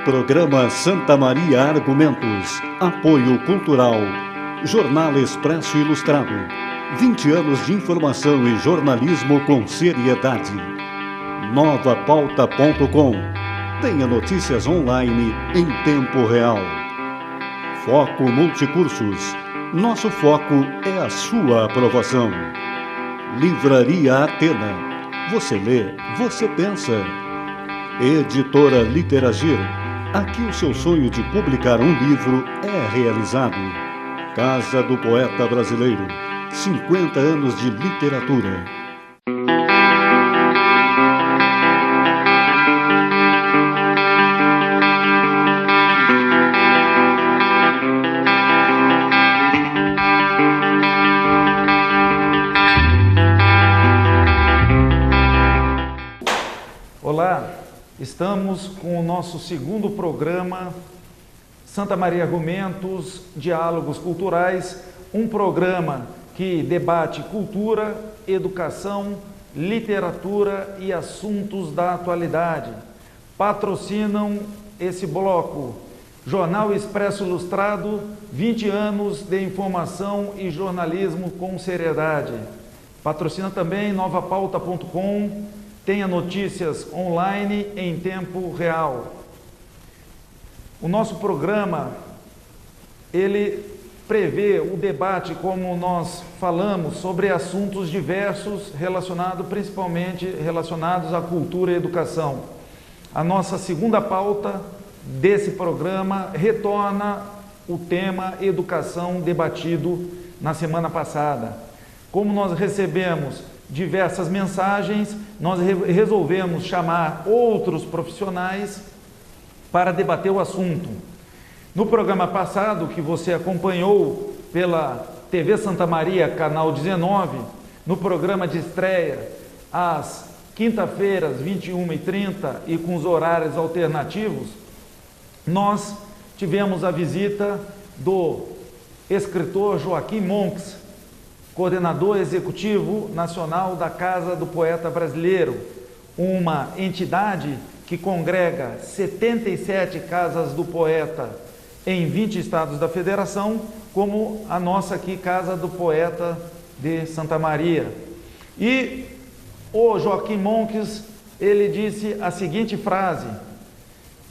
Programa Santa Maria Argumentos. Apoio Cultural. Jornal Expresso Ilustrado. 20 anos de informação e jornalismo com seriedade. Novapauta.com. Tenha notícias online em tempo real. Foco Multicursos. Nosso foco é a sua aprovação. Livraria Atena. Você lê, você pensa. Editora Literagir. Aqui o seu sonho de publicar um livro é realizado. Casa do Poeta Brasileiro. 50 anos de literatura. Olá, estamos com o nosso segundo programa Santa Maria Argumentos, Diálogos Culturais, um programa que debate cultura, educação, literatura e assuntos da atualidade. Patrocinam esse bloco Jornal Expresso Ilustrado, 20 anos de informação e jornalismo com seriedade. Patrocina também novapauta.com, tenha notícias online em tempo real. O nosso programa, ele prevê o debate, como nós falamos, sobre assuntos diversos principalmente relacionados à cultura e educação. A nossa segunda pauta desse programa retorna o tema educação debatido na semana passada. Como nós recebemos diversas mensagens, nós resolvemos chamar outros profissionais para debater o assunto. No programa passado, que você acompanhou pela TV Santa Maria, canal 19, no programa de estreia, às quinta-feiras, 21h30 e com os horários alternativos, nós tivemos a visita do escritor Joaquim Monks, coordenador executivo nacional da Casa do Poeta Brasileiro, uma entidade que congrega 77 casas do poeta em 20 estados da federação, como a nossa aqui, Casa do Poeta de Santa Maria. E o Joaquim Monks, ele disse a seguinte frase.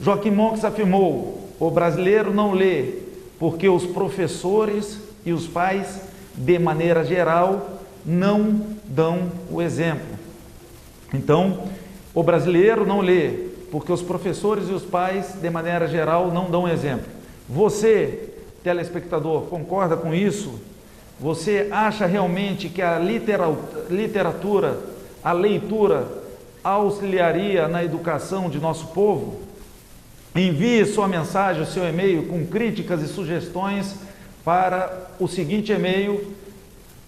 Joaquim Monks afirmou: o brasileiro não lê porque os professores e os pais, de maneira geral, não dão o exemplo. Então, o brasileiro não lê porque os professores e os pais, de maneira geral, não dão exemplo. Você, telespectador, concorda com isso? Você acha realmente que a literatura, a leitura, auxiliaria na educação de nosso povo? Envie sua mensagem, o seu e-mail com críticas e sugestões para o seguinte e-mail: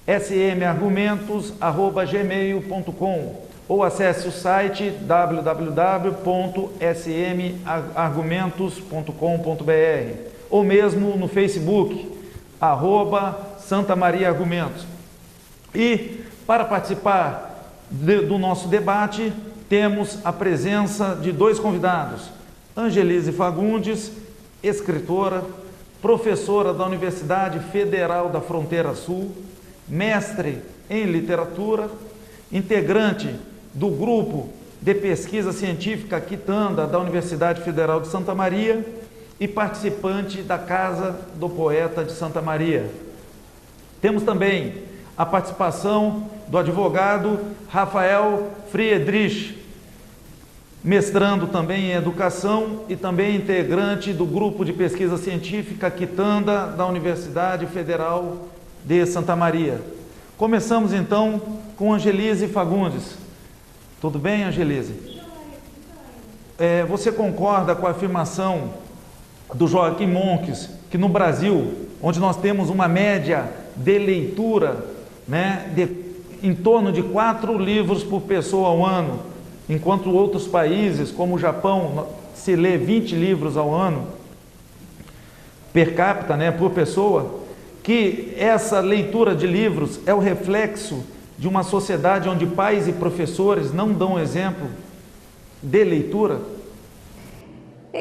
smargumentos@gmail.com, ou acesse o site www.smargumentos.com.br, ou mesmo no Facebook, @Santa Maria Argumentos. E para participar do nosso debate, temos a presença de dois convidados: Angelise Fagundes, escritora, professora da Universidade Federal da Fronteira Sul, mestre em literatura, integrante do grupo de pesquisa científica Quitanda da Universidade Federal de Santa Maria e participante da Casa do Poeta de Santa Maria. Temos também a participação do advogado Rafael Friedrich, mestrando também em educação e também integrante do grupo de pesquisa científica Quitanda da Universidade Federal de Santa Maria. Começamos então com Angelise Fagundes. Tudo bem, Angelise? Você concorda com a afirmação do Joaquim Monks, que no Brasil, onde nós temos uma média de leitura, em torno de 4 livros por pessoa ao ano, enquanto outros países, como o Japão, se lê 20 livros ao ano, per capita, por pessoa, que essa leitura de livros é o reflexo de uma sociedade onde pais e professores não dão exemplo de leitura?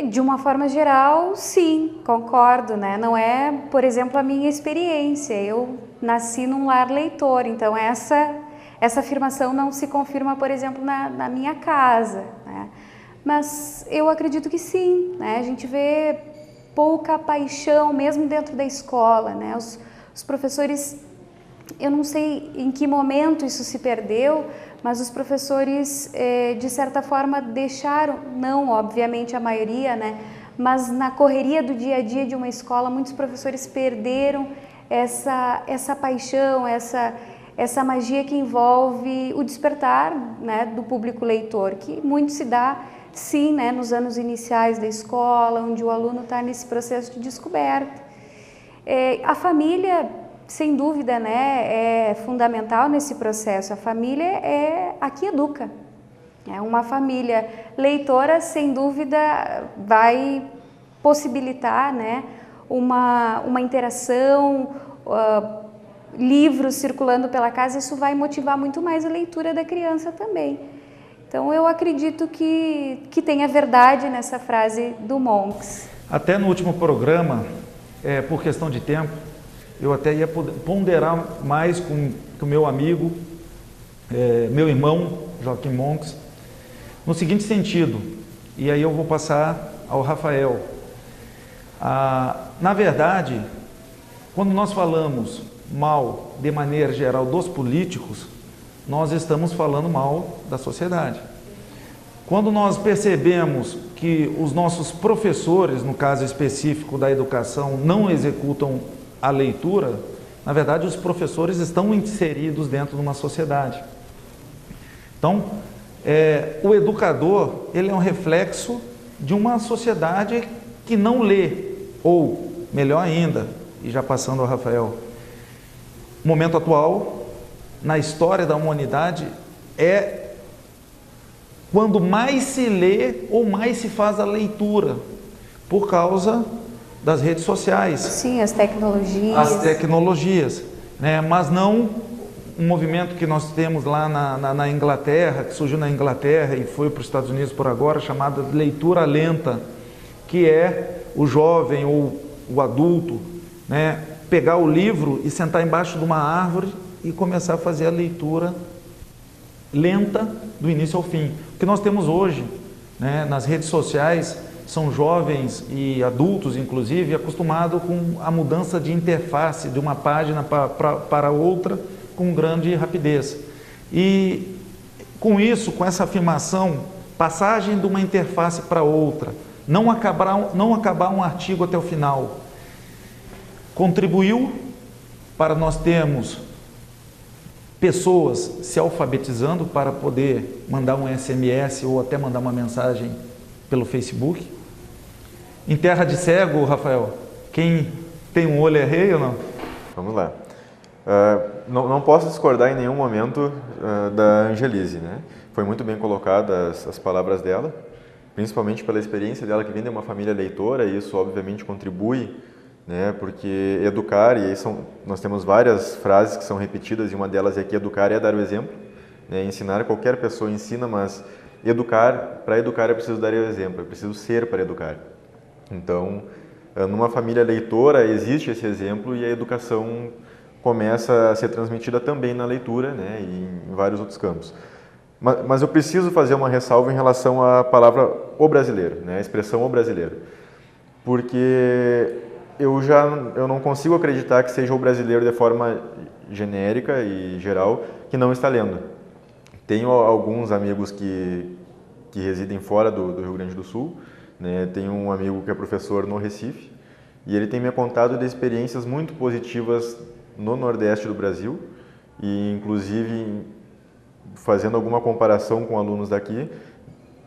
De uma forma geral, sim, concordo, né? Não é, por exemplo, a minha experiência. Eu nasci num lar leitor, então essa afirmação não se confirma, por exemplo, na minha casa, né? Mas eu acredito que sim, né? A gente vê pouca paixão mesmo dentro da escola, né? Os professores, eu não sei em que momento isso se perdeu, mas os professores, de certa forma, deixaram, não obviamente a maioria, né? Mas na correria do dia a dia de uma escola, muitos professores perderam essa paixão, essa magia que envolve o despertar, né, do público leitor, que muito se dá, sim, né, nos anos iniciais da escola, onde o aluno está nesse processo de descoberta. A família, sem dúvida, né, é fundamental nesse processo. A família é a que educa. Uma família leitora, sem dúvida, vai possibilitar, né, uma interação, livros circulando pela casa, isso vai motivar muito mais a leitura da criança também. Então, eu acredito que tenha verdade nessa frase do Monks. Até no último programa, por questão de tempo, eu até ia ponderar mais com o meu amigo, meu irmão, Joaquim Monks, no seguinte sentido, e aí eu vou passar ao Rafael. Na verdade, quando nós falamos mal, de maneira geral, dos políticos, nós estamos falando mal da sociedade. Quando nós percebemos que os nossos professores, no caso específico da educação, não executam a leitura, na verdade os professores estão inseridos dentro de uma sociedade. Então, o educador, ele é um reflexo de uma sociedade que não lê, ou, melhor ainda, e já passando ao Rafael, o momento atual, na história da humanidade, é quando mais se lê ou mais se faz a leitura, por causa das redes sociais. Sim, as tecnologias. As tecnologias, né? Mas não um movimento que nós temos lá na Inglaterra, que surgiu na Inglaterra e foi para os Estados Unidos por agora, chamada leitura lenta, que é o jovem ou o adulto, né, pegar o livro e sentar embaixo de uma árvore e começar a fazer a leitura lenta do início ao fim. O que nós temos hoje, né, nas redes sociais, são jovens e adultos, inclusive, acostumados com a mudança de interface de uma página para outra com grande rapidez. E com isso, com essa afirmação, passagem de uma interface para outra, não acabar um artigo até o final, contribuiu para nós termos pessoas se alfabetizando para poder mandar um SMS ou até mandar uma mensagem pelo Facebook. Em terra de cego, Rafael, quem tem um olho é rei ou não? Vamos lá. Não posso discordar em nenhum momento da Angelise, né? Foi muito bem colocadas as palavras dela, principalmente pela experiência dela que vem de uma família leitora, e isso obviamente contribui, né? Porque educar, e aí nós temos várias frases que são repetidas, e uma delas é que educar é dar o exemplo, né? Ensinar, qualquer pessoa ensina, mas para educar é preciso dar o exemplo, é preciso ser para educar. Então, numa família leitora existe esse exemplo, e a educação começa a ser transmitida também na leitura, né? E em vários outros campos. Mas eu preciso fazer uma ressalva em relação à palavra o brasileiro, né? A expressão o brasileiro. Porque eu não consigo acreditar que seja o brasileiro de forma genérica e geral que não está lendo. Tenho alguns amigos que residem fora do Rio Grande do Sul, né? Tenho um amigo que é professor no Recife, e ele tem me contado de experiências muito positivas no Nordeste do Brasil, e inclusive fazendo alguma comparação com alunos daqui,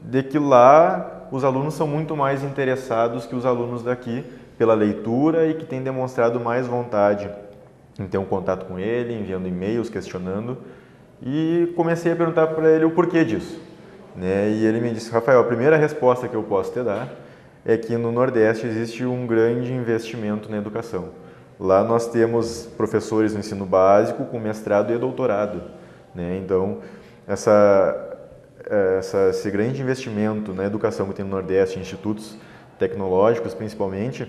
de que lá os alunos são muito mais interessados que os alunos daqui pela leitura, e que têm demonstrado mais vontade em ter um contato com ele, enviando e-mails, questionando. E comecei a perguntar para ele o porquê disso, né? E ele me disse: Rafael, a primeira resposta que eu posso te dar é que no Nordeste existe um grande investimento na educação. Lá nós temos professores no ensino básico com mestrado e doutorado, né? Então, esse grande investimento na educação que tem no Nordeste, institutos tecnológicos principalmente,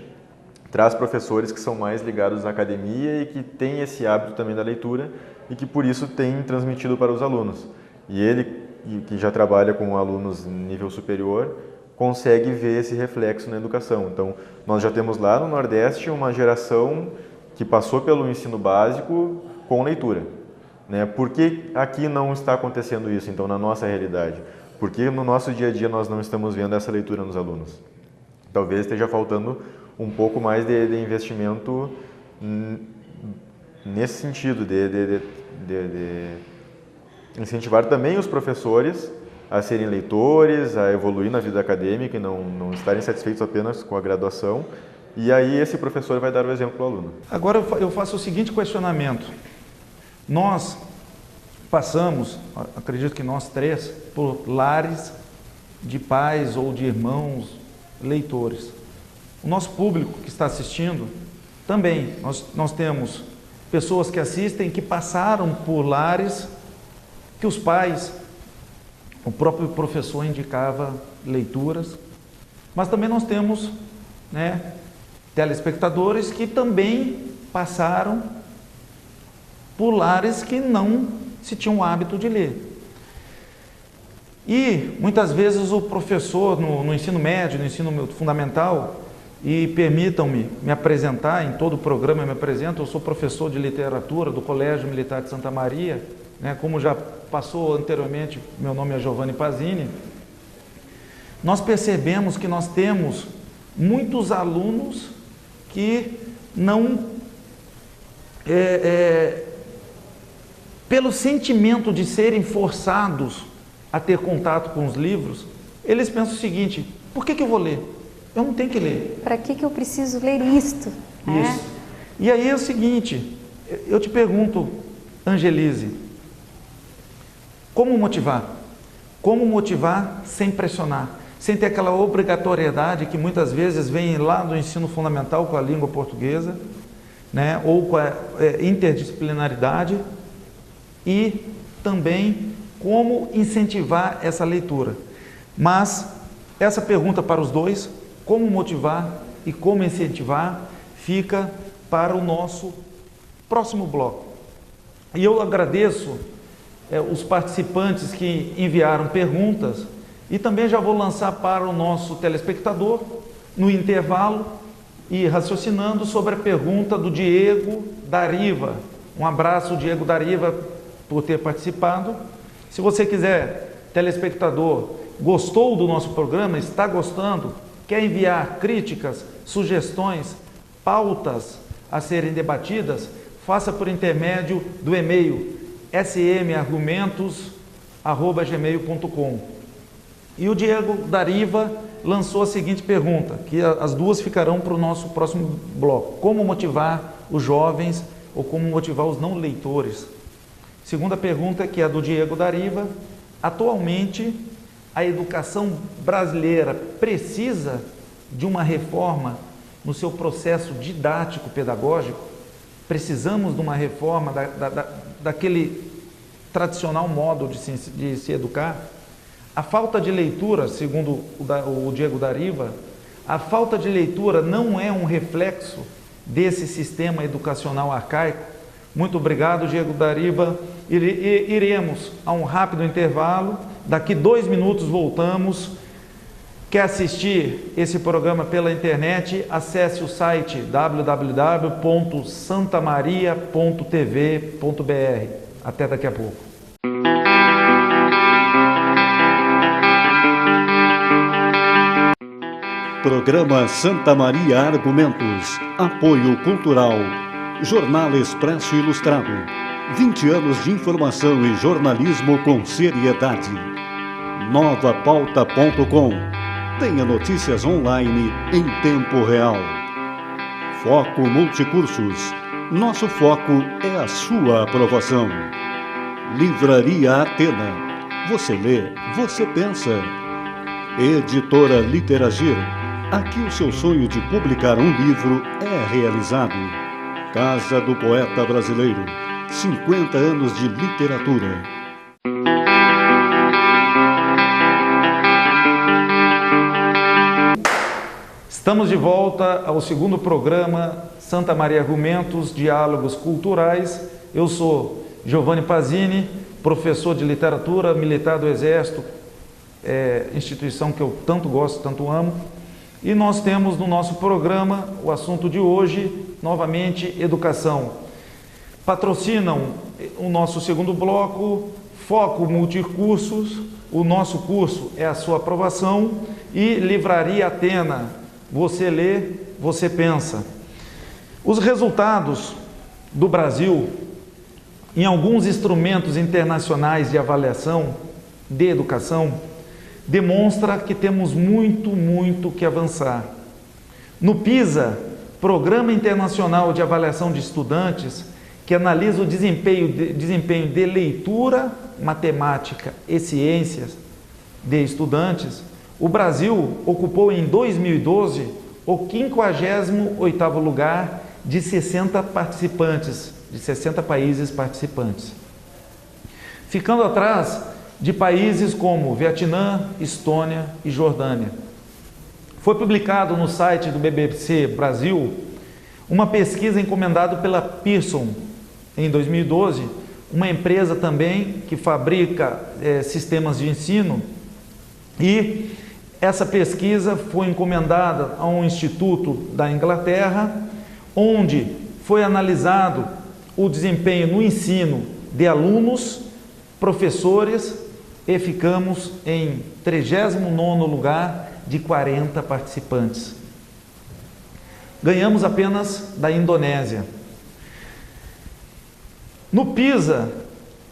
traz professores que são mais ligados à academia e que têm esse hábito também da leitura e que por isso tem transmitido para os alunos. E ele, que já trabalha com alunos nível superior, consegue ver esse reflexo na educação. Então, nós já temos lá no Nordeste uma geração que passou pelo ensino básico com leitura. Né? Por que aqui não está acontecendo isso, então, na nossa realidade? Por que no nosso dia a dia nós não estamos vendo essa leitura nos alunos? Talvez esteja faltando um pouco mais de investimento nesse sentido, de incentivar também os professores a serem leitores, a evoluir na vida acadêmica e não estarem satisfeitos apenas com a graduação. E aí esse professor vai dar o exemplo ao aluno. Agora eu faço o seguinte questionamento. Nós passamos, acredito que nós três, por lares de pais ou de irmãos leitores. O nosso público que está assistindo também, nós temos pessoas que assistem que passaram por lares que os pais, o próprio professor indicava leituras, mas também nós temos, né, telespectadores que também passaram por lares que não se tinham o hábito de ler. E muitas vezes o professor no ensino médio, no ensino fundamental, e permitam-me me apresentar, em todo o programa eu me apresento, eu sou professor de literatura do Colégio Militar de Santa Maria, né, como já passou anteriormente, meu nome é Giovanni Pazini. Nós percebemos que nós temos muitos alunos que não, pelo sentimento de serem forçados a ter contato com os livros, eles pensam o seguinte: por que eu vou ler? Eu não tenho que ler. Para que eu preciso ler isto? Isso. E aí é o seguinte, eu te pergunto, Angelise, como motivar? Como motivar sem pressionar? Sem ter aquela obrigatoriedade que muitas vezes vem lá do ensino fundamental com a língua portuguesa, né? Ou com a interdisciplinaridade, e também como incentivar essa leitura. Mas essa pergunta para os dois, como motivar e como incentivar, fica para o nosso próximo bloco. E eu agradeço os participantes que enviaram perguntas e também já vou lançar para o nosso telespectador, no intervalo, e raciocinando sobre a pergunta do Diego Dariva. Um abraço, Diego Dariva, por ter participado. Se você quiser, telespectador, gostou do nosso programa, está gostando, quer enviar críticas, sugestões, pautas a serem debatidas, faça por intermédio do e-mail smargumentos@gmail.com. E o Diego Dariva lançou a seguinte pergunta, que as duas ficarão para o nosso próximo bloco: como motivar os jovens ou como motivar os não leitores? Segunda pergunta, que é do Diego Dariva: atualmente a educação brasileira precisa de uma reforma no seu processo didático-pedagógico? Precisamos de uma reforma daquele tradicional modo de se educar? A falta de leitura, segundo o Diego Dariva, a falta de leitura não é um reflexo desse sistema educacional arcaico? Muito obrigado, Diego Dariva. Iremos a um rápido intervalo. Daqui 2 minutos voltamos. Quer assistir esse programa pela internet? Acesse o site www.santamaria.tv.br. Até daqui a pouco. Programa Santa Maria Argumentos. Apoio Cultural. Jornal Expresso Ilustrado. 20 anos de informação e jornalismo com seriedade. Novapauta.com. Tenha notícias online em tempo real. Foco Multicursos. Nosso foco é a sua aprovação. Livraria Atena. Você lê, você pensa. Editora Literagir. Aqui o seu sonho de publicar um livro é realizado. Casa do Poeta Brasileiro. 50 anos de literatura. Estamos de volta ao segundo programa Santa Maria Argumentos, Diálogos Culturais. Eu sou Giovanni Pazini, professor de literatura, militar do Exército, instituição que eu tanto gosto, tanto amo. E nós temos no nosso programa o assunto de hoje, novamente, educação. Patrocinam o nosso segundo bloco, Foco Multicursos. O nosso curso é a sua aprovação e Livraria Atena. Você lê, você pensa. Os resultados do Brasil em alguns instrumentos internacionais de avaliação de educação demonstra que temos muito que avançar. No PISA, Programa Internacional de Avaliação de Estudantes, que analisa o desempenho de leitura, matemática e ciências de estudantes, o Brasil ocupou em 2012 o 58º lugar de 60 participantes, de 60 países participantes, ficando atrás de países como Vietnã, Estônia e Jordânia. Foi publicado no site do BBC Brasil uma pesquisa encomendada pela Pearson em 2012, uma empresa também que fabrica sistemas de ensino, e essa pesquisa foi encomendada a um instituto da Inglaterra, onde foi analisado o desempenho no ensino de alunos, professores, e ficamos em 39º lugar de 40 participantes. Ganhamos apenas da Indonésia. No PISA,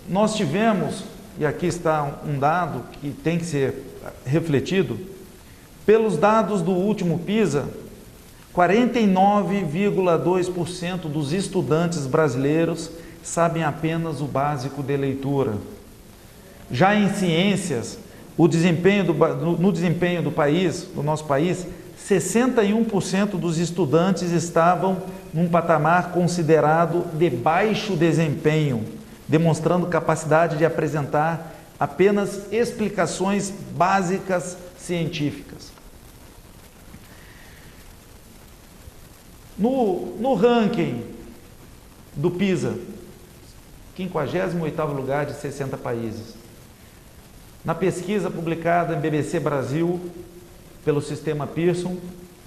nós tivemos, e aqui está um dado que tem que ser refletido, pelos dados do último PISA, 49,2% dos estudantes brasileiros sabem apenas o básico de leitura. Já em ciências, no desempenho do país, do nosso país, 61% dos estudantes estavam num patamar considerado de baixo desempenho, demonstrando capacidade de apresentar apenas explicações básicas científicas. No ranking do PISA, 58º lugar de 60 países. Na pesquisa publicada em BBC Brasil pelo sistema Pearson,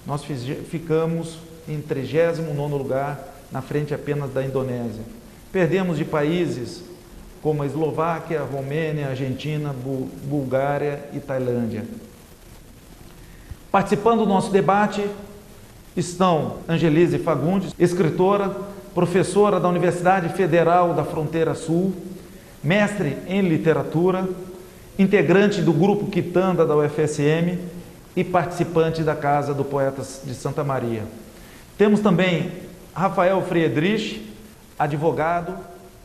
nós ficamos em 39º lugar, na frente apenas da Indonésia. Perdemos de países como a Eslováquia, Romênia, Argentina, Bulgária e Tailândia. Participando do nosso debate estão Angelise Fagundes, escritora, professora da Universidade Federal da Fronteira Sul, mestre em literatura, integrante do Grupo Quitanda da UFSM e participante da Casa do Poeta de Santa Maria. Temos também Rafael Friedrich, advogado,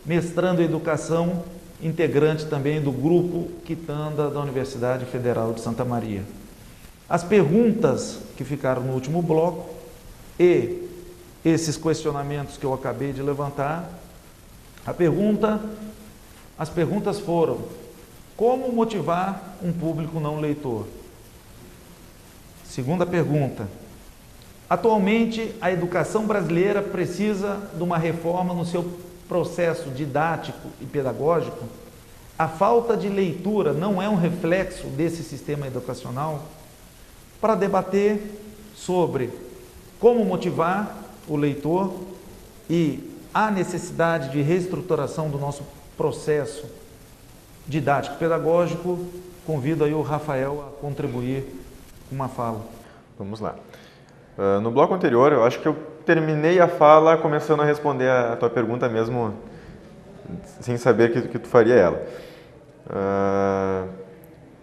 mestrando em educação, integrante também do Grupo Quitanda da Universidade Federal de Santa Maria. As perguntas que ficaram no último bloco e esses questionamentos que eu acabei de levantar, as perguntas foram: como motivar um público não leitor? Segunda pergunta: atualmente a educação brasileira precisa de uma reforma no seu processo didático e pedagógico? A falta de leitura não é um reflexo desse sistema educacional? Para debater sobre como motivar o leitor e a necessidade de reestruturação do nosso processo didático pedagógico, convido aí o Rafael a contribuir com uma fala. Vamos lá. No bloco anterior, eu acho que eu terminei a fala começando a responder a tua pergunta mesmo, sem saber que tu faria ela.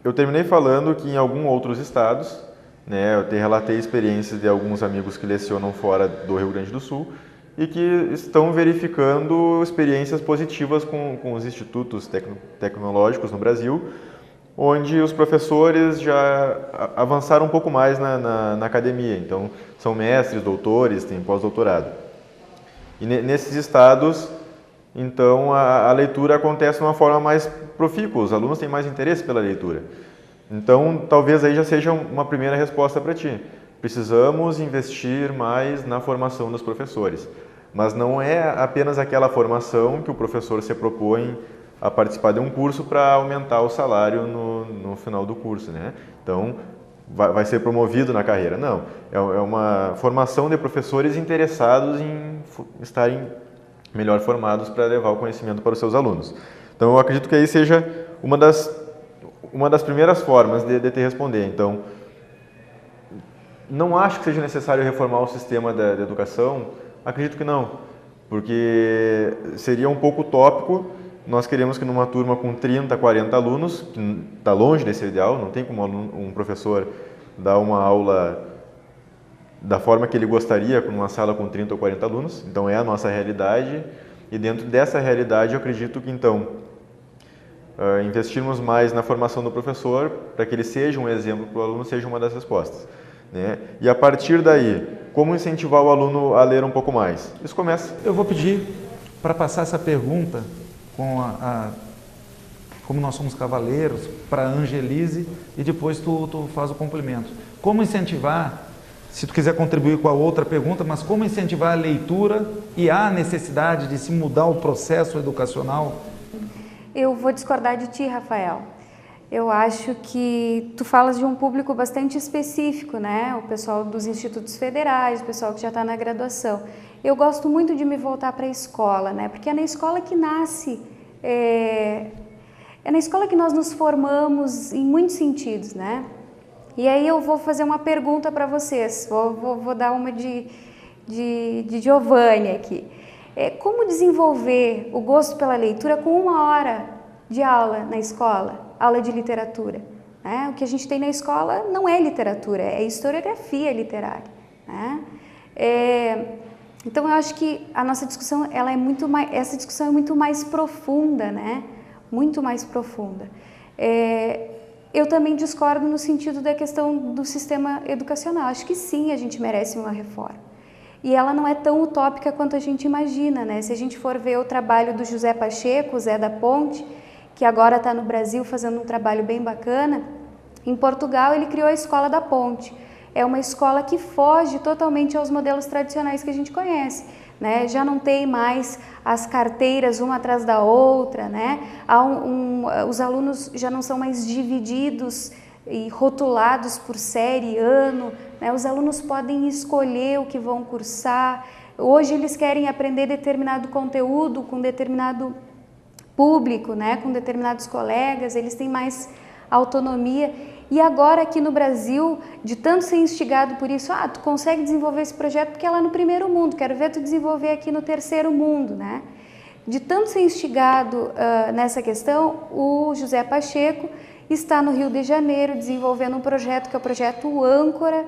Eu terminei falando que em alguns outros estados, né, eu te relatei experiências de alguns amigos que lecionam fora do Rio Grande do Sul e que estão verificando experiências positivas com os institutos tecnológicos no Brasil, onde os professores já avançaram um pouco mais na academia. Então, são mestres, doutores, têm pós-doutorado. E nesses estados, então, a leitura acontece de uma forma mais profícua, os alunos têm mais interesse pela leitura. Então, talvez aí já seja uma primeira resposta para ti. precisamos investir mais na formação dos professores. Mas não é apenas aquela formação que o professor se propõe a participar de um curso para aumentar o salário no final do curso, né? Então, vai ser promovido na carreira. Não, é uma formação de professores interessados em estarem melhor formados para levar o conhecimento para os seus alunos. Então, eu acredito que aí seja uma das primeiras formas de te responder. Então, não acho que seja necessário reformar o sistema da educação. Acredito que não, porque seria um pouco utópico. Nós queremos que numa turma com 30, 40 alunos, que está longe desse ideal, não tem como um professor dar uma aula da forma que ele gostaria numa sala com 30 ou 40 alunos. Então é a nossa realidade, e dentro dessa realidade eu acredito que então investirmos mais na formação do professor para que ele seja um exemplo para o aluno seja uma das respostas, né? E a partir daí, como incentivar o aluno a ler um pouco mais? Isso começa. Eu vou pedir para passar essa pergunta como nós somos cavaleiros, para a Angelise, e depois tu faz o complemento. Como incentivar, se tu quiser contribuir com a outra pergunta, mas como incentivar a leitura e há necessidade de se mudar o processo educacional? Eu vou discordar de ti, Rafael. Eu acho que tu falas de um público bastante específico, né? O pessoal dos institutos federais, o pessoal que já está na graduação. Eu gosto muito de me voltar para a escola, né? Porque é na escola que nasce, é na escola que nós nos formamos em muitos sentidos, né? E aí eu vou fazer uma pergunta para vocês, vou dar uma de Giovanni aqui. Como desenvolver o gosto pela leitura com 1 hora de aula na escola? Aula de literatura, né? O que a gente tem na escola não é literatura, é historiografia literária, né? Então eu acho que a nossa discussão, essa discussão é muito mais profunda, né? Muito mais profunda. Eu também discordo no sentido da questão do sistema educacional. Acho que sim, a gente merece uma reforma. E ela não é tão utópica quanto a gente imagina, né? Se a gente for ver o trabalho do José Pacheco, Zé da Ponte, que agora está no Brasil fazendo um trabalho bem bacana, em Portugal ele criou a Escola da Ponte. É uma escola que foge totalmente aos modelos tradicionais que a gente conhece, né? Já não tem mais as carteiras uma atrás da outra, né? Os alunos já não são mais divididos e rotulados por série, ano, né? Os alunos podem escolher o que vão cursar. Hoje eles querem aprender determinado conteúdo com determinado público, né, com determinados colegas, eles têm mais autonomia. E agora aqui no Brasil, de tanto ser instigado por isso, tu consegue desenvolver esse projeto porque é lá no primeiro mundo, quero ver tu desenvolver aqui no terceiro mundo, né? De tanto ser instigado nessa questão, o José Pacheco está no Rio de Janeiro desenvolvendo um projeto que é o projeto Âncora,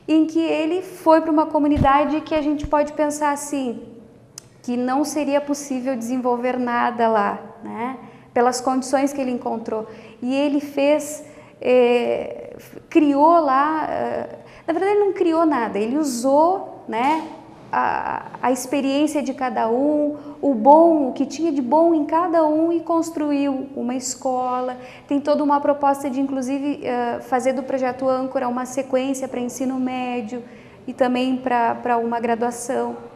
em que ele foi para uma comunidade que a gente pode pensar assim, que não seria possível desenvolver nada lá, né? Pelas condições que ele encontrou. E ele criou lá, na verdade ele não criou nada, ele usou, né, a experiência de cada um, o que tinha de bom em cada um e construiu uma escola. Tem toda uma proposta de, inclusive, fazer do projeto Âncora uma sequência para ensino médio e também para uma graduação.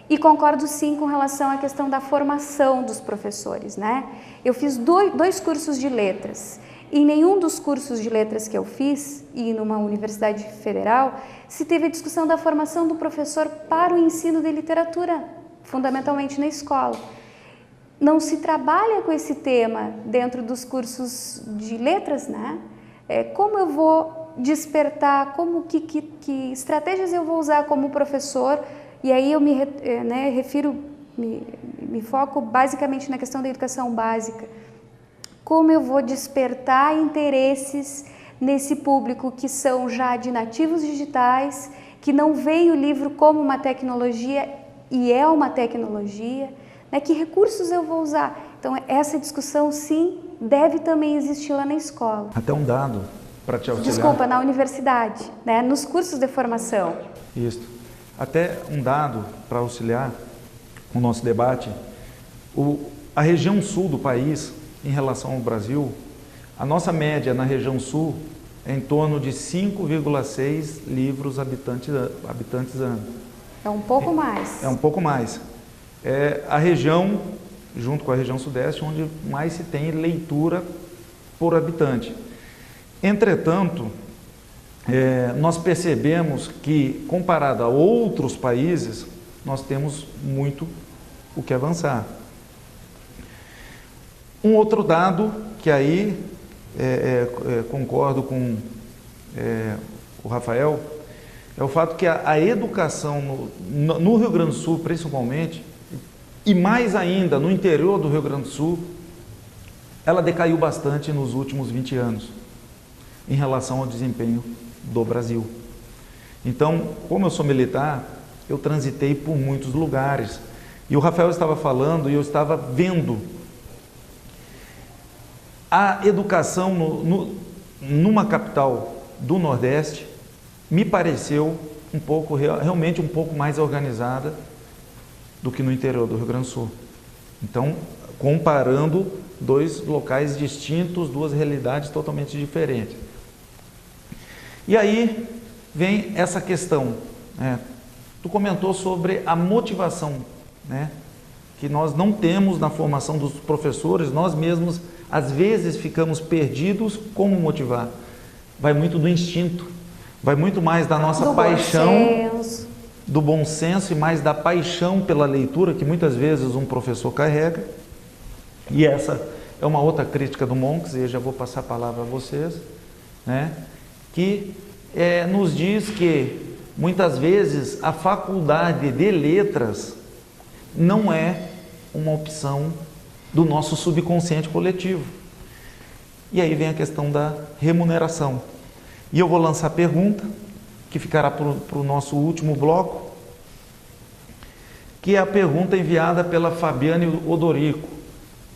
E concordo sim com relação à questão da formação dos professores, né? Eu fiz dois cursos de letras. Em nenhum dos cursos de letras que eu fiz, e numa universidade federal, se teve a discussão da formação do professor para o ensino de literatura, fundamentalmente na escola. Não se trabalha com esse tema dentro dos cursos de letras, né? Como eu vou despertar, que estratégias eu vou usar como professor. E aí eu me foco basicamente na questão da educação básica. Como eu vou despertar interesses nesse público que são já de nativos digitais, que não veem o livro como uma tecnologia e é uma tecnologia, né? Que recursos eu vou usar? Então essa discussão sim deve também existir lá na escola. Até um dado para te auxiliar. Desculpa, na universidade, né? Nos cursos de formação. Isso. Até um dado para auxiliar o nosso debate, a região sul do país, em relação ao Brasil, a nossa média na região sul é em torno de 5,6 livros habitantes ano. É um pouco mais. É um pouco mais. É a região, junto com a região sudeste, onde mais se tem leitura por habitante. Entretanto, nós percebemos que, comparado a outros países, nós temos muito o que avançar. Um outro dado que aí concordo com o Rafael, é o fato que a educação no Rio Grande do Sul, principalmente, e mais ainda no interior do Rio Grande do Sul, ela decaiu bastante nos últimos 20 anos, em relação ao desempenho do Brasil. Então, como eu sou militar, eu transitei por muitos lugares. E o Rafael estava falando e eu estava vendo a educação numa capital do Nordeste, me pareceu realmente um pouco mais organizada do que no interior do Rio Grande do Sul. Então, comparando dois locais distintos, duas realidades totalmente diferentes. E aí vem essa questão, tu comentou sobre a motivação, que nós não temos na formação dos professores, nós mesmos às vezes ficamos perdidos como motivar. Vai muito do instinto, vai muito mais da nossa paixão, do bom senso e mais da paixão pela leitura que muitas vezes um professor carrega. E essa é uma outra crítica do Monks, e eu já vou passar a palavra a vocês, que nos diz que muitas vezes a faculdade de letras não é uma opção do nosso subconsciente coletivo. E aí vem a questão da remuneração. E eu vou lançar a pergunta, que ficará para o nosso último bloco, que é a pergunta enviada pela Fabiane Odorico.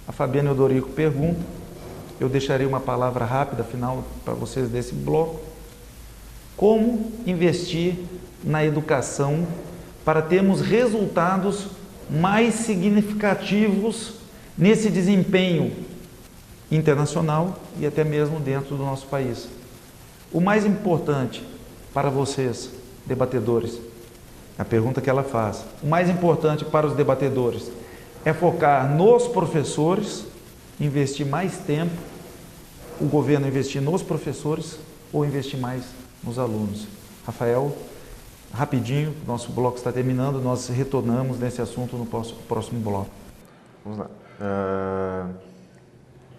A Fabiane Odorico pergunta, eu deixarei uma palavra rápida final para vocês desse bloco: como investir na educação para termos resultados mais significativos nesse desempenho internacional e até mesmo dentro do nosso país? O mais importante para vocês, debatedores, a pergunta que ela faz, o mais importante para os debatedores é focar nos professores, investir mais tempo, o governo investir nos professores ou investir mais nos alunos? Rafael, rapidinho, nosso bloco está terminando, nós retornamos nesse assunto no próximo bloco. Vamos lá.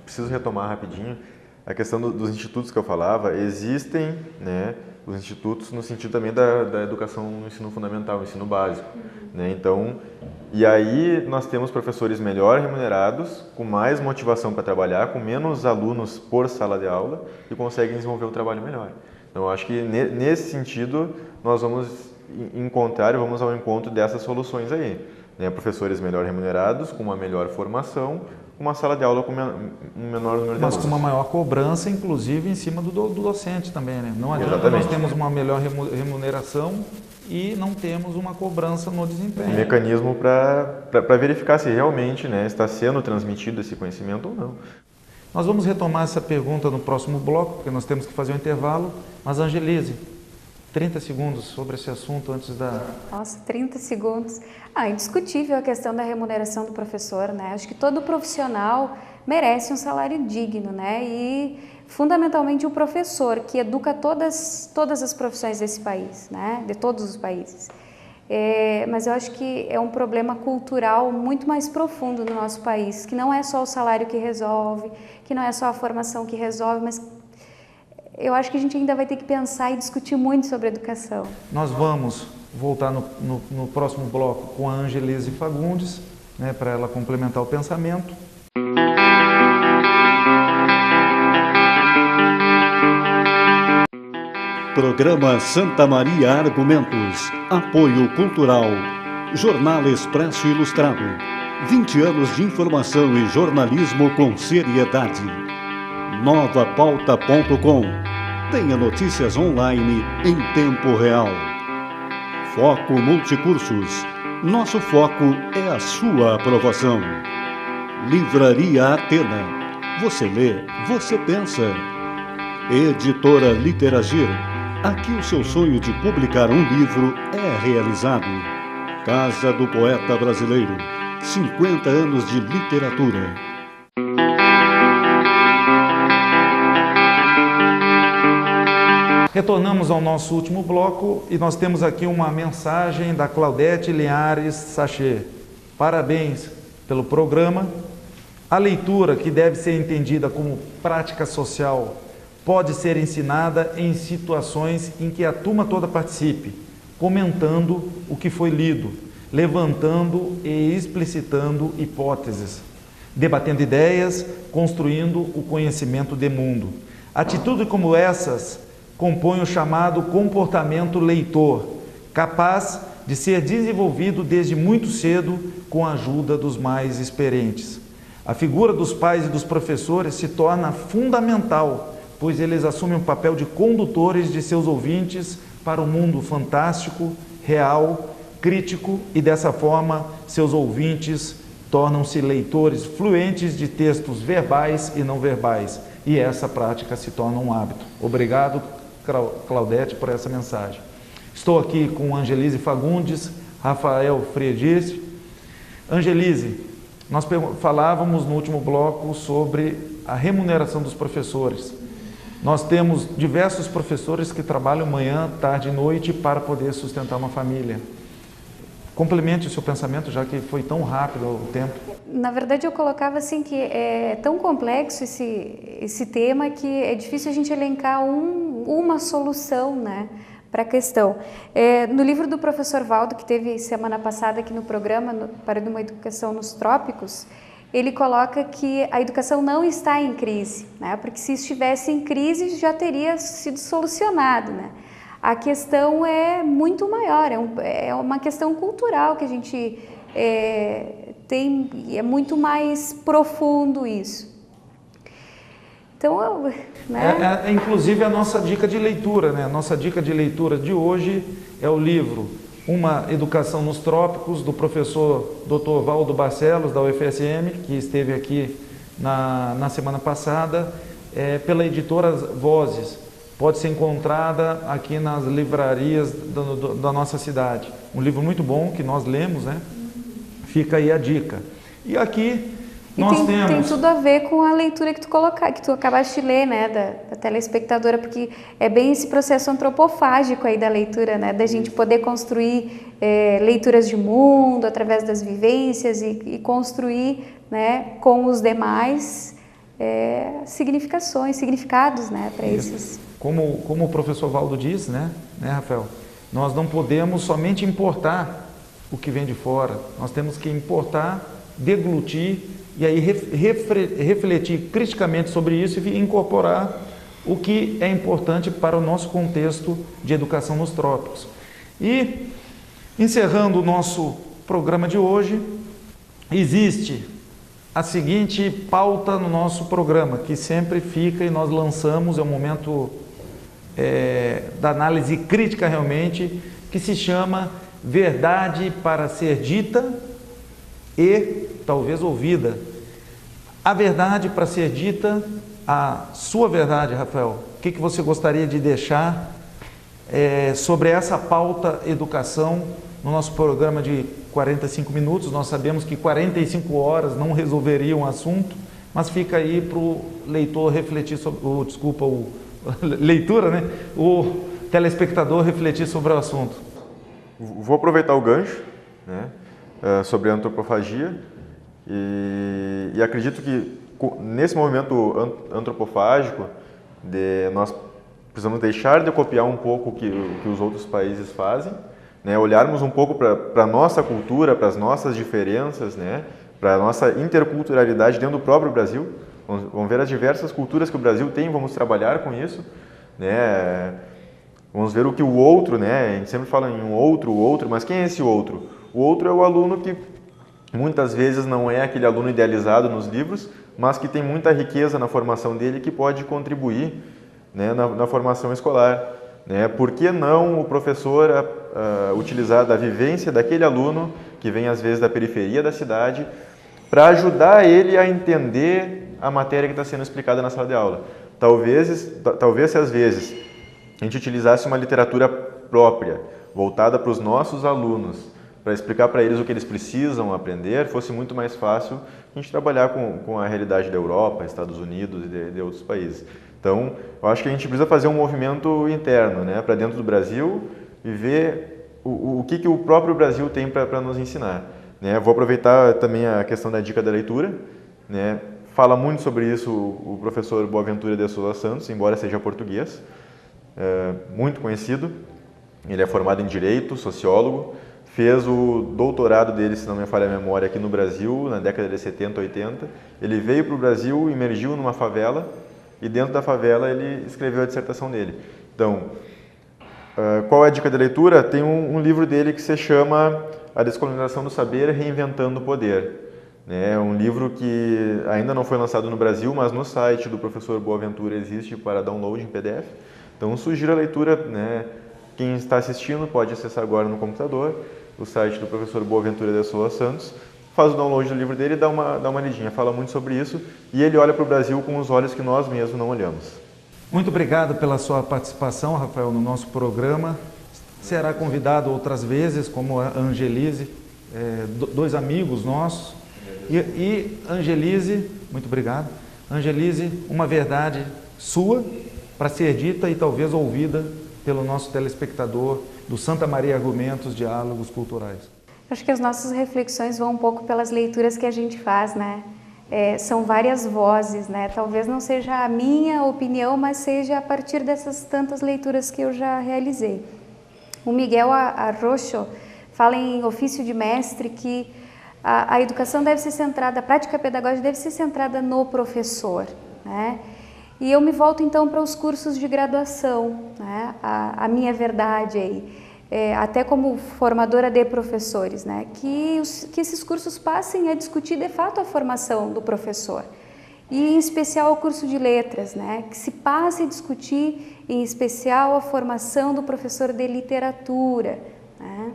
Preciso retomar rapidinho a questão dos institutos que eu falava. Existem, os institutos no sentido também da educação no ensino fundamental, no ensino básico. Então, e aí nós temos professores melhor remunerados, com mais motivação para trabalhar, com menos alunos por sala de aula e conseguem desenvolver um trabalho melhor. Então, eu acho que nesse sentido nós vamos vamos ao encontro dessas soluções aí. Professores melhor remunerados, com uma melhor formação, uma sala de aula com um menor número de alunos. Mas com uma maior cobrança, inclusive, em cima do docente também, Não adianta nós temos uma melhor remuneração e não temos uma cobrança no desempenho. Um mecanismo para verificar se realmente está sendo transmitido esse conhecimento ou não. Nós vamos retomar essa pergunta no próximo bloco, porque nós temos que fazer um intervalo. Mas, Angelise, 30 segundos sobre esse assunto antes da... Nossa, 30 segundos. Indiscutível a questão da remuneração do professor, Acho que todo profissional merece um salário digno, E, fundamentalmente, o professor, que educa todas as profissões desse país, De todos os países. Mas eu acho que é um problema cultural muito mais profundo no nosso país, que não é só o salário que resolve, que não é só a formação que resolve, mas eu acho que a gente ainda vai ter que pensar e discutir muito sobre educação. Nós vamos voltar no próximo bloco com a Angelise Fagundes, para ela complementar o pensamento. Programa Santa Maria Argumentos. Apoio Cultural. Jornal Expresso Ilustrado. 20 anos de informação e jornalismo com seriedade. Novapauta.com. Tenha notícias online em tempo real. Foco Multicursos. Nosso foco é a sua aprovação. Livraria Atena. Você lê, você pensa. Editora Literagir. Aqui o seu sonho de publicar um livro é realizado. Casa do Poeta Brasileiro. 50 anos de literatura. Retornamos ao nosso último bloco e nós temos aqui uma mensagem da Claudete Linhares Sachet. Parabéns pelo programa. A leitura, que deve ser entendida como prática social, pode ser ensinada em situações em que a turma toda participe, comentando o que foi lido, levantando e explicitando hipóteses, debatendo ideias, construindo o conhecimento de mundo. Atitudes como essas compõem o chamado comportamento leitor, capaz de ser desenvolvido desde muito cedo com a ajuda dos mais experientes. A figura dos pais e dos professores se torna fundamental, pois eles assumem o papel de condutores de seus ouvintes para o mundo fantástico, real, crítico, e dessa forma seus ouvintes tornam-se leitores fluentes de textos verbais e não verbais, e essa prática se torna um hábito. Obrigado, Claudete, por essa mensagem. Estou aqui com Angelise Fagundes, Rafael Friedrich. Angelise, nós falávamos no último bloco sobre a remuneração dos professores. Nós temos diversos professores que trabalham manhã, tarde e noite para poder sustentar uma família. Complemente o seu pensamento, já que foi tão rápido o tempo. Na verdade, eu colocava assim que é tão complexo esse tema que é difícil a gente elencar uma solução, né, para a questão. No livro do professor Valdo, que teve semana passada aqui no programa, para uma educação nos trópicos, ele coloca que a educação não está em crise, né? Porque se estivesse em crise já teria sido solucionado, né? A questão é muito maior, é uma questão cultural que a gente tem, é muito mais profundo isso. Então, né? Inclusive a nossa dica de leitura, né? A nossa dica de leitura de hoje é o livro Uma Educação nos Trópicos, do professor Dr. Valdo Barcelos, da UFSM, que esteve aqui na semana passada, pela editora Vozes. Pode ser encontrada aqui nas livrarias da nossa cidade. Um livro muito bom que nós lemos, né? Fica aí a dica. E aqui nós temos... Tem tudo a ver com a leitura que tu acabaste de ler, né, da telespectadora, porque é bem esse processo antropofágico aí da leitura, né, da gente poder construir leituras de mundo através das vivências e construir, né, com os demais significados, né, para esses. Como o professor Valdo diz, né, Rafael, nós não podemos somente importar o que vem de fora, nós temos que importar, deglutir e aí refletir criticamente sobre isso e incorporar o que é importante para o nosso contexto de educação nos trópicos. E, encerrando o nosso programa de hoje, existe a seguinte pauta no nosso programa, que sempre fica e nós lançamos, é um momento da análise crítica realmente, que se chama Verdade para ser dita e talvez ouvida. A verdade para ser dita, a sua verdade, Rafael, o que você gostaria de deixar sobre essa pauta educação no nosso programa de 45 minutos? Nós sabemos que 45 horas não resolveriam o assunto, mas fica aí para o leitor refletir sobre, leitura, né? O telespectador refletir sobre o assunto. Vou aproveitar o gancho, né, sobre a antropofagia e acredito que nesse movimento antropofágico nós precisamos deixar de copiar um pouco o que os outros países fazem, né, olharmos um pouco para a nossa cultura, para as nossas diferenças, né, para a nossa interculturalidade dentro do próprio Brasil. Vamos ver as diversas culturas que o Brasil tem, vamos trabalhar com isso, né? Vamos ver o que o outro, né? A gente sempre fala em o outro, mas quem é esse outro? O outro é o aluno que muitas vezes não é aquele aluno idealizado nos livros, mas que tem muita riqueza na formação dele que pode contribuir, né, na formação escolar, né? Por que não o professor utilizar da vivência daquele aluno que vem às vezes da periferia da cidade para ajudar ele a entender a matéria que está sendo explicada na sala de aula? Talvez se às vezes a gente utilizasse uma literatura própria, voltada para os nossos alunos, para explicar para eles o que eles precisam aprender, fosse muito mais fácil a gente trabalhar com a realidade da Europa, Estados Unidos e de outros países. Então, eu acho que a gente precisa fazer um movimento interno, né, para dentro do Brasil e ver o que o próprio Brasil tem para nos ensinar. Né? Vou aproveitar também a questão da dica da leitura. Né? Fala muito sobre isso o professor Boaventura de Souza Santos, embora seja português, muito conhecido. Ele é formado em Direito, sociólogo, fez o doutorado dele, se não me falha a memória, aqui no Brasil, na década de 70, 80. Ele veio para o Brasil, emergiu numa favela, e dentro da favela ele escreveu a dissertação dele. Então, qual é a dica de leitura? Tem um livro dele que se chama A Descolonização do Saber, Reinventando o Poder. É um livro que ainda não foi lançado no Brasil, mas no site do professor Boaventura existe para download em PDF. Então, sugiro a leitura, né? Quem está assistindo pode acessar agora no computador o site do professor Boaventura de Souza Santos, faz o download do livro dele e dá uma lidinha. Fala muito sobre isso e ele olha para o Brasil com os olhos que nós mesmos não olhamos. Muito obrigado pela sua participação, Rafael, no nosso programa. Será convidado outras vezes, como a Angelise, dois amigos nossos. E Angelise, muito obrigado. Angelise, uma verdade sua para ser dita e talvez ouvida pelo nosso telespectador do Santa Maria Argumentos, Diálogos Culturais. Acho que as nossas reflexões vão um pouco pelas leituras que a gente faz, né? São várias vozes, né? Talvez não seja a minha opinião, mas seja a partir dessas tantas leituras que eu já realizei. O Miguel Arrocho fala em ofício de mestre que a educação deve ser centrada, a prática pedagógica deve ser centrada no professor, né? E eu me volto então para os cursos de graduação, né? A minha verdade aí. Até como formadora de professores, né? Que esses cursos passem a discutir de fato a formação do professor e em especial o curso de letras, né? Que se passe a discutir em especial a formação do professor de literatura, né?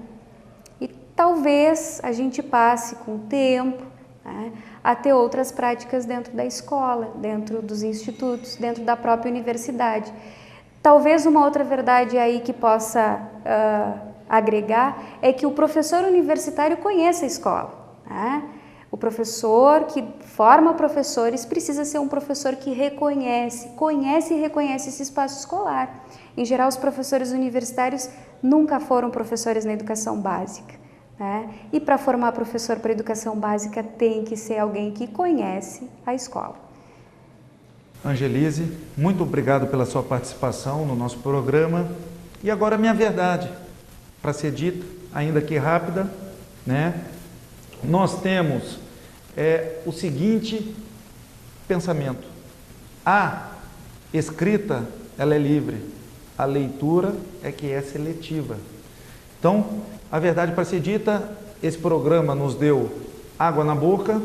E talvez a gente passe com o tempo, né, a ter outras práticas dentro da escola, dentro dos institutos, dentro da própria universidade. Talvez uma outra verdade aí que possa agregar é que o professor universitário conheça a escola, né? O professor que forma professores precisa ser um professor que conhece e reconhece esse espaço escolar. Em geral, os professores universitários nunca foram professores na educação básica, né? E para formar professor para educação básica tem que ser alguém que conhece a escola. Angelise, muito obrigado pela sua participação no nosso programa. E agora a minha verdade, para ser dita, ainda que rápida, né? Nós temos o seguinte pensamento: a escrita, ela é livre, a leitura é que é seletiva. Então, a verdade para ser dita, esse programa nos deu água na boca,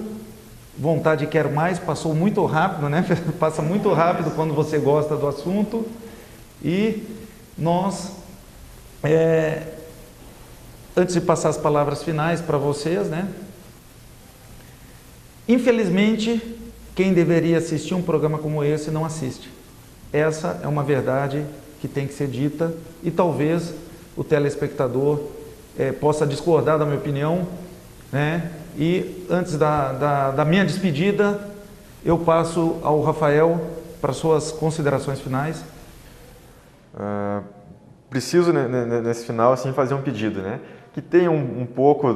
vontade de quero mais, passou muito rápido, né? Passa muito rápido quando você gosta do assunto. E nós, antes de passar as palavras finais para vocês, né? Infelizmente, quem deveria assistir um programa como esse não assiste. Essa é uma verdade que tem que ser dita e talvez o telespectador possa discordar da minha opinião, né? E antes da minha despedida, eu passo ao Rafael para suas considerações finais. Preciso, nesse final, assim, fazer um pedido, né? Que tenha um pouco,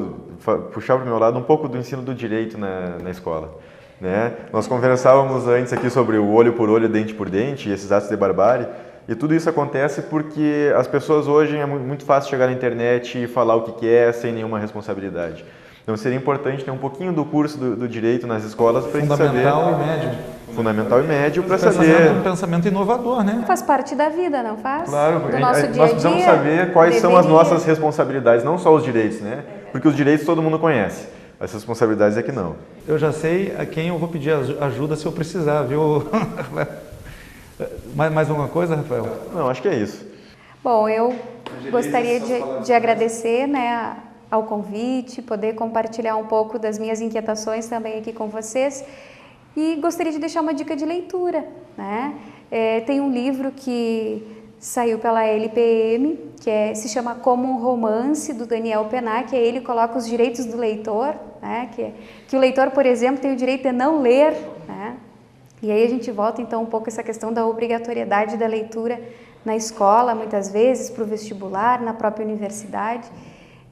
puxar para o meu lado, um pouco do ensino do direito na escola. Né? Nós conversávamos antes aqui sobre o olho por olho, dente por dente, esses atos de barbárie, e tudo isso acontece porque as pessoas hoje é muito fácil chegar na internet e falar o que quer sem nenhuma responsabilidade. Então seria importante ter um pouquinho do curso do direito nas escolas para a gente saber... Fundamental e médio. Fundamental e médio para saber... Um pensamento inovador, né? Faz parte da vida, não faz? Claro, do nosso dia a dia, nós precisamos saber quais são as nossas responsabilidades, não só os direitos, né? Porque os direitos todo mundo conhece, as responsabilidades é que não. Eu já sei a quem eu vou pedir ajuda se eu precisar, viu? Mais alguma coisa, Rafael? Não, acho que é isso. Bom, eu gostaria de agradecer, né, ao convite, poder compartilhar um pouco das minhas inquietações também aqui com vocês e gostaria de deixar uma dica de leitura, né? Tem um livro que saiu pela LPM, que se chama Como um Romance, do Daniel Penac, e aí ele coloca os direitos do leitor, né? Que o leitor, por exemplo, tem o direito de não ler, né? E aí a gente volta então um pouco essa questão da obrigatoriedade da leitura na escola, muitas vezes, para o vestibular, na própria universidade.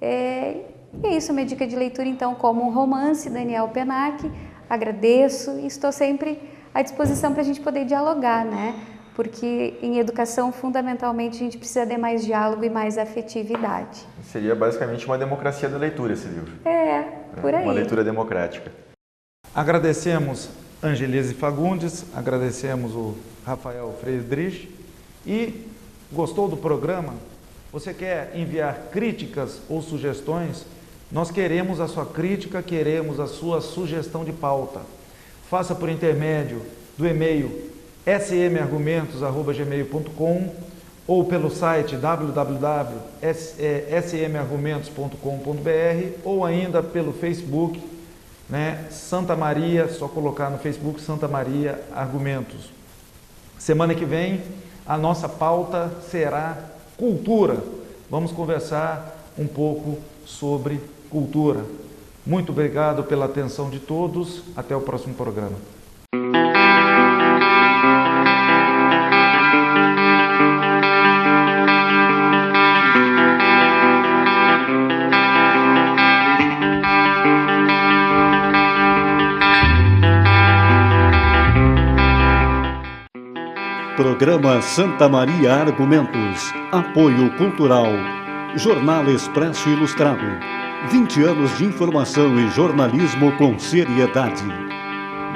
E é isso, a minha dica de leitura então, Como um Romance, Daniel Penac. Agradeço e estou sempre à disposição para a gente poder dialogar, né? Porque em educação, fundamentalmente, a gente precisa de mais diálogo e mais afetividade. Seria basicamente uma democracia da leitura esse livro. Por aí. Uma leitura democrática. Agradecemos Angelise Fagundes, agradecemos o Rafael Friedrich e gostou do programa? Você quer enviar críticas ou sugestões? Nós queremos a sua crítica, queremos a sua sugestão de pauta. Faça por intermédio do e-mail smargumentos@gmail.com ou pelo site www.smargumentos.com.br ou ainda pelo Facebook, né? Santa Maria, só colocar no Facebook Santa Maria Argumentos. Semana que vem a nossa pauta será cultura. Vamos conversar um pouco sobre cultura. Muito obrigado pela atenção de todos. Até o próximo programa. Programa Santa Maria Argumentos. Apoio Cultural. Jornal Expresso Ilustrado. 20 anos de informação e jornalismo com seriedade.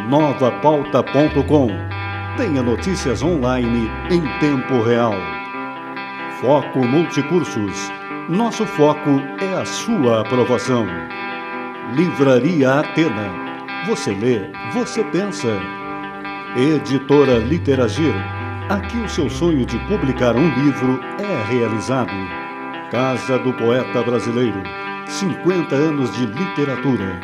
Novapauta.com. Tenha notícias online em tempo real. Foco Multicursos. Nosso foco é a sua aprovação. Livraria Atena. Você lê, você pensa. Editora Literagir. Aqui o seu sonho de publicar um livro é realizado. Casa do Poeta Brasileiro. 50 anos de literatura.